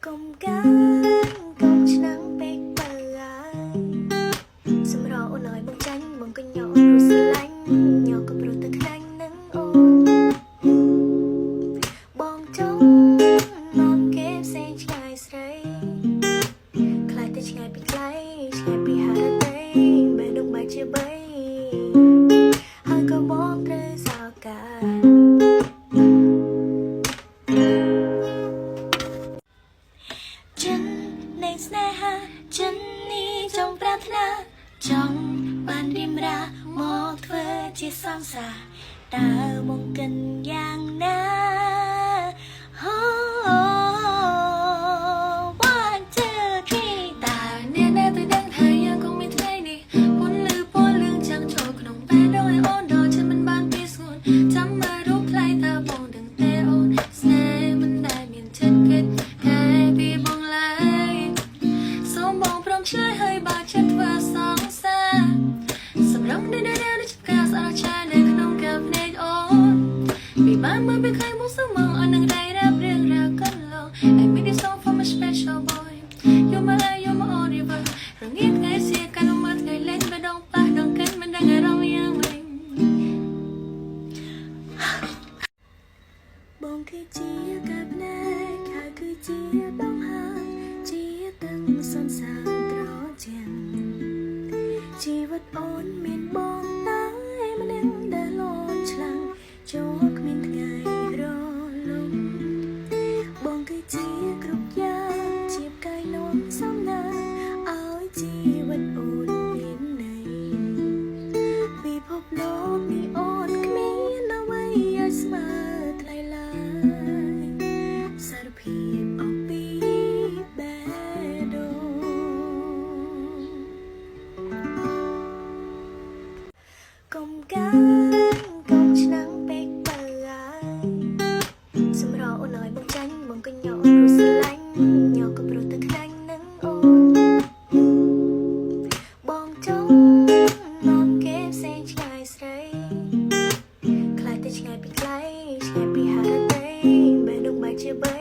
កុំកាន់កុំឆ្នាំងពេកបើសម្រោអូនឲ្យបងចាញ់បងក៏ញ៉ោព្រោះស្រឡាញ់ញ៉ោក៏ព្រោះតែខ្លាញ់នឹងអូនបងចង់នាំគេផ្សេងឆ្ងាយស្រីខ្លាចតែឆ្ងាយពីไกลឆ្ងាយពីហារតីបែរនោះបែរជាបីហើយក៏បងត្រូវសោកាចិននៃស្នេហាចិននេះចង់ប្រាថ្នាចង់បានរៀបរាមកធ្វើជាសង្សារតើមកកិនយ៉ាងណាOne, two, three តើអ្នកណាទៅដឹងថាយើងគង់មានថ្ងៃនេះពន្លឺពណ៌លឿងចាំងចូលក្នុងបេះដូងឲ្យអូនដល់ฉันមិនបានពីស្ងួនចាំមើលរូបថ្លៃតើបងដឹងទេអូនស្នេហ៍មិនដែលមានចិត្តគិតខែពីបងឡើយសូមបងព្រមឆ្លើយឲ្យបើចិត្តធ្វើសងសាសម្រាប់នៅនេះផ្កាស្អាតឆានៅក្នុងកែវភ្នែកអូនពីបានមើលពីខាងមុខសមងអត់នឹងរៃរ៉ាប់រឿងរ៉ាវកន្លង I made this song for my special boy You're my light, you're my only one រងាថ្ងៃសៀកាលមកថ្ងៃលេងបដងប៉ះដងកិនមិនដឹងអារម្មណ៍យ៉ាងម៉េចបងគឺជាកាបណែហើយគឺជាដងហើជាទាំងសន្សានត្រជាក់ជីវិតអូនមានបងតែម្នាក់ដែលលន់ឆ្លាំងចូលគ្មានថ្ងៃរលំបងគឺជាគ្រប់យ៉ាងជាផ្កាយនាំសំណាងឲ្យជីវិតអូនមានន័យពិភពលោកនេះអូនគ្មានអ្វីឲ្យស្មើថ្លៃឡើយសារភាពអស់ពីបេះដូងកុំកាន់កុំឆ្នាំងពេកបើសម្រោអូនឲ្យបងចាញ់បងក៏ញ៉ោព្រោះស្រឡាញ់ញ៉ោក៏ព្រោះតែខ្លាញ់នឹងអូនបងចង់នាំគេផ្សេងឆ្ងាយស្រីខ្លាចតែឆ្ងាយពីไกลឆ្ងាយពីហារតីបែរនោះបែរជាបី